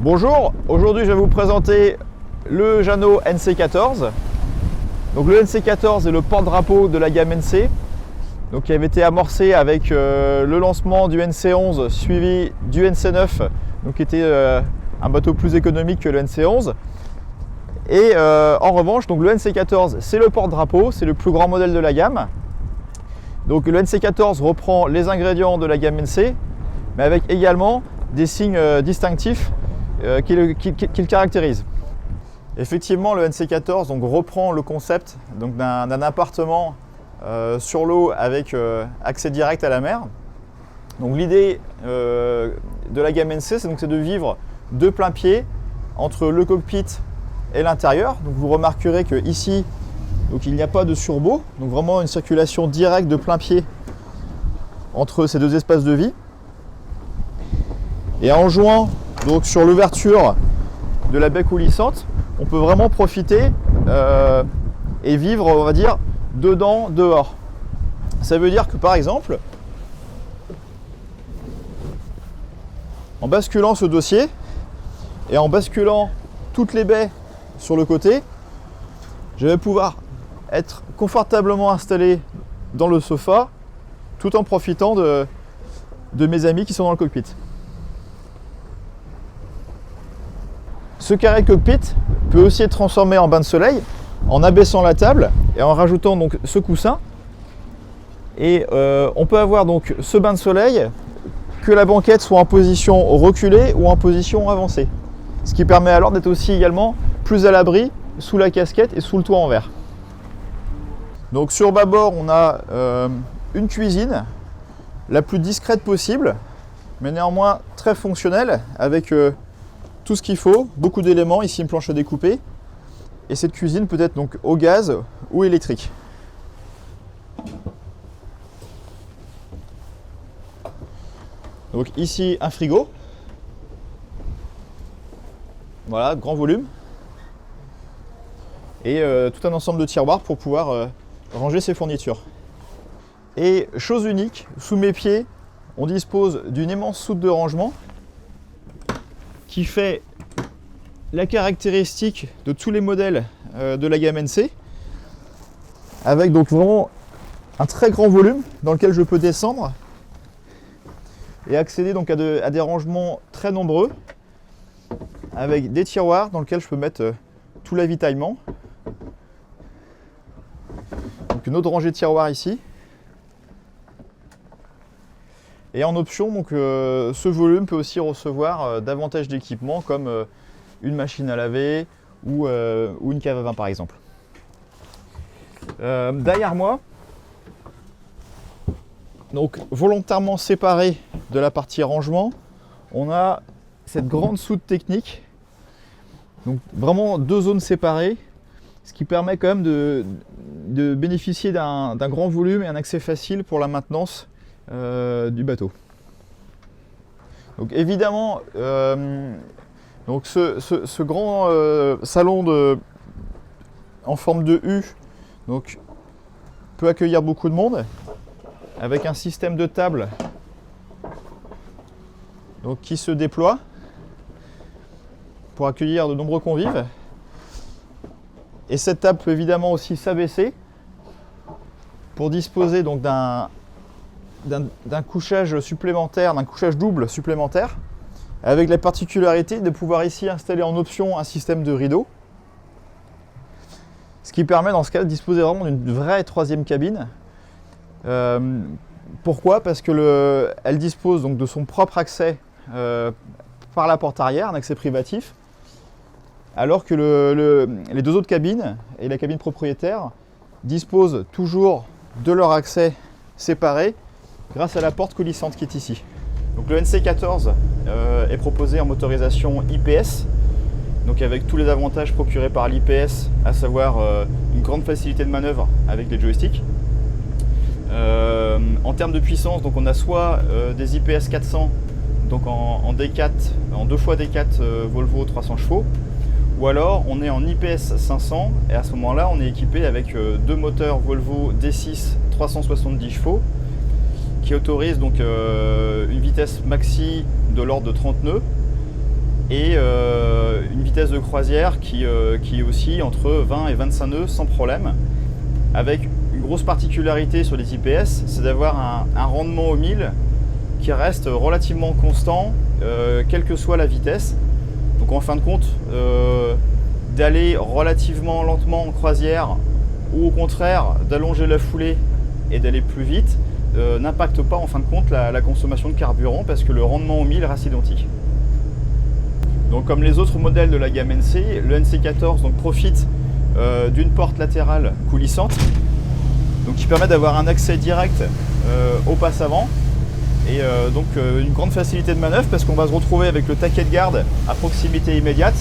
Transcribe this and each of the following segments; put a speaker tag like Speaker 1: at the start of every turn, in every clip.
Speaker 1: Bonjour, aujourd'hui je vais vous présenter le Jeannot NC14. Donc le NC14 est le porte-drapeau de la gamme NC, donc qui avait été amorcé avec le lancement du NC11 suivi du NC9, donc qui était un bateau plus économique que le NC11. Et en revanche, donc le NC14 c'est le porte-drapeau, c'est le plus grand modèle de la gamme. Donc le NC14 reprend les ingrédients de la gamme NC, mais avec également des signes distinctifs qui le caractérisent. Effectivement, le NC14 donc, reprend le concept d'un appartement sur l'eau avec accès direct à la mer. Donc l'idée de la gamme NC, c'est de vivre de plein pied entre le cockpit et l'intérieur. Donc vous remarquerez que ici, donc il n'y a pas de surbo, donc vraiment une circulation directe de plein pied entre ces deux espaces de vie. Et en jouant donc sur l'ouverture de la baie coulissante, on peut vraiment profiter et vivre, on va dire, dedans, dehors. Ça veut dire que par exemple, en basculant ce dossier et en basculant toutes les baies sur le côté, je vais pouvoir être confortablement installé dans le sofa tout en profitant de mes amis qui sont dans le cockpit. Ce carré de cockpit peut aussi être transformé en bain de soleil en abaissant la table et en rajoutant donc ce coussin. Et on peut avoir donc ce bain de soleil, que la banquette soit en position reculée ou en position avancée. Ce qui permet alors d'être aussi également plus à l'abri sous la casquette et sous le toit en verre. Donc sur bâbord, on a une cuisine la plus discrète possible, mais néanmoins très fonctionnelle avec tout ce qu'il faut, beaucoup d'éléments, ici une planche à découper. Et cette cuisine peut être donc au gaz ou électrique. Donc ici un frigo. Voilà, grand volume. Et tout un ensemble de tiroirs pour pouvoir ranger ses fournitures. Et chose unique, sous mes pieds, on dispose d'une immense soute de rangement qui fait la caractéristique de tous les modèles de la gamme NC, avec donc vraiment un très grand volume dans lequel je peux descendre et accéder donc à des rangements très nombreux, avec des tiroirs dans lesquels je peux mettre tout l'avitaillement. Donc une autre rangée de tiroirs ici. Et en option, donc, ce volume peut aussi recevoir davantage d'équipements comme une machine à laver ou une cave à vin par exemple. Derrière moi, donc volontairement séparé de la partie rangement, on a cette grande soute technique. Donc vraiment deux zones séparées, ce qui permet quand même de bénéficier d'un grand volume et un accès facile pour la maintenance du bateau. Donc évidemment, donc ce grand salon en forme de U donc, peut accueillir beaucoup de monde avec un système de table donc, qui se déploie pour accueillir de nombreux convives. Et cette table peut évidemment aussi s'abaisser pour disposer donc d'un couchage supplémentaire, d'un couchage double supplémentaire, avec la particularité de pouvoir ici installer en option un système de rideau, ce qui permet dans ce cas de disposer vraiment d'une vraie troisième cabine. Pourquoi ? Parce que elle dispose donc de son propre accès par la porte arrière, un accès privatif, alors que les deux autres cabines et la cabine propriétaire disposent toujours de leur accès séparé grâce à la porte coulissante qui est ici. Donc le NC14 est proposé en motorisation IPS, donc avec tous les avantages procurés par l'IPS, à savoir une grande facilité de manœuvre avec les joysticks. En termes de puissance, donc on a soit des IPS 400, donc en D4, en 2x D4 Volvo 300 chevaux, ou alors on est en IPS 500 et à ce moment-là on est équipé avec deux moteurs Volvo D6 370 chevaux qui autorisent donc une vitesse maxi de l'ordre de 30 nœuds et une vitesse de croisière qui oscille entre 20 et 25 nœuds sans problème, avec une grosse particularité sur les IPS, c'est d'avoir un rendement au 1000 qui reste relativement constant, quelle que soit la vitesse. Donc en fin de compte, d'aller relativement lentement en croisière ou au contraire d'allonger la foulée et d'aller plus vite n'impacte pas en fin de compte la consommation de carburant parce que le rendement au 1000 reste identique. Donc comme les autres modèles de la gamme NC, le NC14 donc, profite d'une porte latérale coulissante donc, qui permet d'avoir un accès direct au passe avant et donc une grande facilité de manœuvre parce qu'on va se retrouver avec le taquet de garde à proximité immédiate,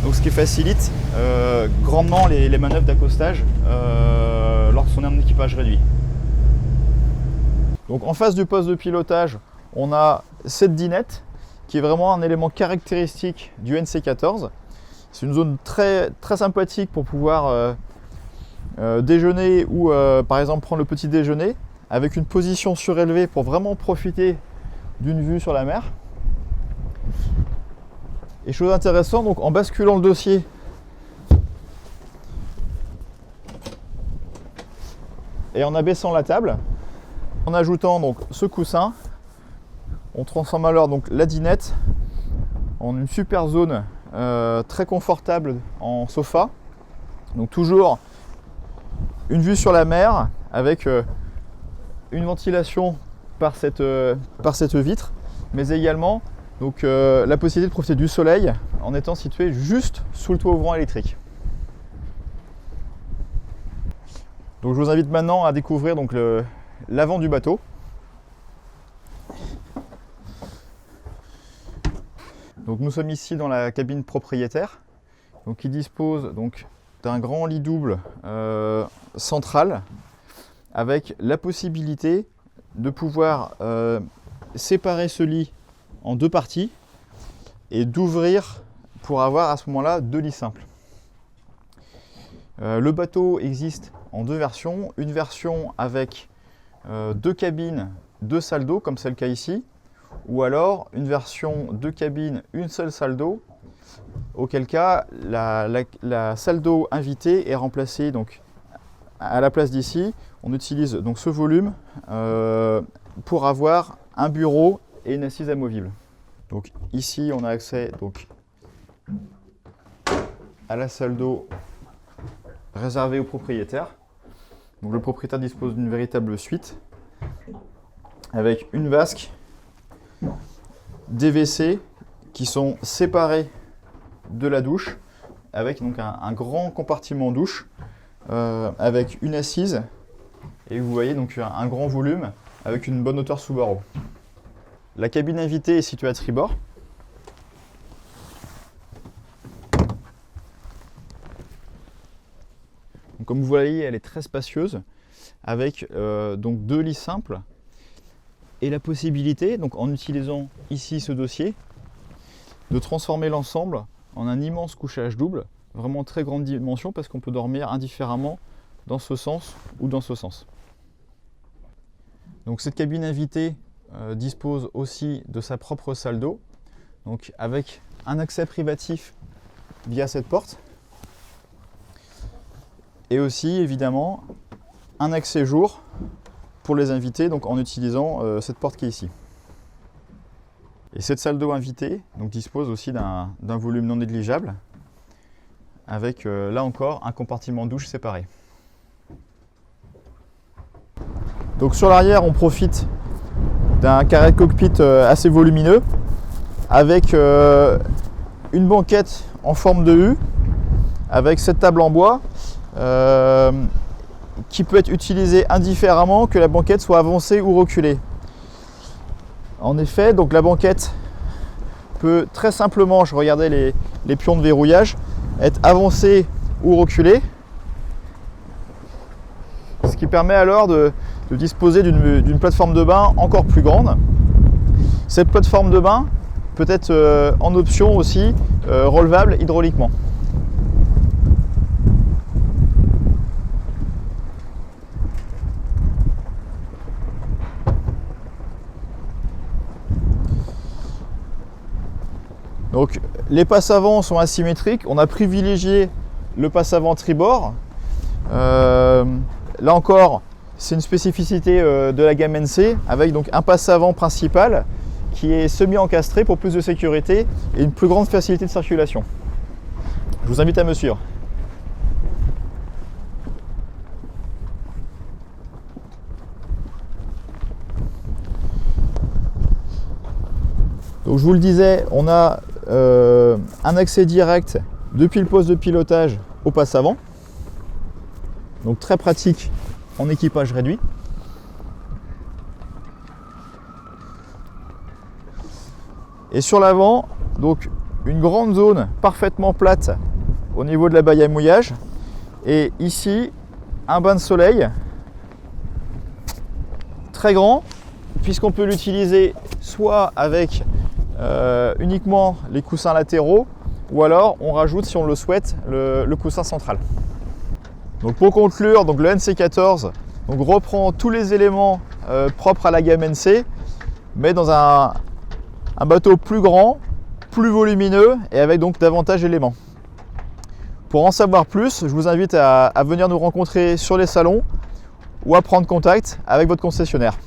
Speaker 1: donc ce qui facilite grandement les manœuvres d'accostage lorsqu'on est en équipage réduit. Donc en face du poste de pilotage, on a cette dinette qui est vraiment un élément caractéristique du NC14. C'est une zone très, très sympathique pour pouvoir déjeuner ou par exemple prendre le petit déjeuner avec une position surélevée pour vraiment profiter d'une vue sur la mer. Et chose intéressante, donc en basculant le dossier, et en abaissant la table, en ajoutant donc ce coussin, on transforme alors donc la dinette en une super zone très confortable en sofa. Donc toujours une vue sur la mer avec une ventilation par cette vitre, mais également donc, la possibilité de profiter du soleil en étant situé juste sous le toit ouvrant électrique. Donc je vous invite maintenant à découvrir donc l'avant du bateau. Donc nous sommes ici dans la cabine propriétaire, donc qui dispose donc d'un grand lit double central avec la possibilité de pouvoir séparer ce lit en deux parties et d'ouvrir pour avoir à ce moment-là deux lits simples. Le bateau existe en deux versions, une version avec deux cabines, deux salles d'eau comme c'est le cas ici, ou alors une version deux cabines, une seule salle d'eau, auquel cas la salle d'eau invitée est remplacée donc à la place d'ici. On utilise donc ce volume pour avoir un bureau et une assise amovible. Donc ici on a accès donc à la salle d'eau réservée au propriétaire. Donc le propriétaire dispose d'une véritable suite avec une vasque, des WC qui sont séparés de la douche avec donc un grand compartiment douche avec une assise et vous voyez donc un grand volume avec une bonne hauteur sous barreau. La cabine invitée est située à tribord. Donc, comme vous voyez, elle est très spacieuse avec donc deux lits simples et la possibilité, donc en utilisant ici ce dossier, de transformer l'ensemble en un immense couchage double, vraiment très grande dimension parce qu'on peut dormir indifféremment dans ce sens ou dans ce sens. Donc cette cabine invitée dispose aussi de sa propre salle d'eau, donc avec un accès privatif via cette porte et aussi évidemment un accès jour pour les invités donc en utilisant cette porte qui est ici. Et cette salle d'eau invitée donc, dispose aussi d'un volume non négligeable avec là encore un compartiment douche séparé. Donc sur l'arrière on profite d'un carré de cockpit assez volumineux avec une banquette en forme de U avec cette table en bois qui peut être utilisée indifféremment que la banquette soit avancée ou reculée. En effet, donc la banquette peut très simplement, je regardais les pions de verrouillage, être avancée ou reculée, ce qui permet alors de disposer d'une plateforme de bain encore plus grande. Cette plateforme de bain peut être en option aussi relevable hydrauliquement. Donc les passes avant sont asymétriques, on a privilégié le passe avant tribord. Là encore, c'est une spécificité de la gamme NC avec donc un passe avant principal qui est semi-encastré pour plus de sécurité et une plus grande facilité de circulation. Je vous invite à me suivre. Donc je vous le disais, on a un accès direct depuis le poste de pilotage au passe avant. Donc très pratique en équipage réduit. Et sur l'avant, donc une grande zone parfaitement plate au niveau de la baille à mouillage. Et ici, un bain de soleil très grand, puisqu'on peut l'utiliser soit avec uniquement les coussins latéraux, ou alors on rajoute, si on le souhaite, le coussin central. Donc pour conclure, donc le NC14 reprend tous les éléments propres à la gamme NC, mais dans un bateau plus grand, plus volumineux et avec donc davantage d'éléments. Pour en savoir plus, je vous invite à venir nous rencontrer sur les salons ou à prendre contact avec votre concessionnaire.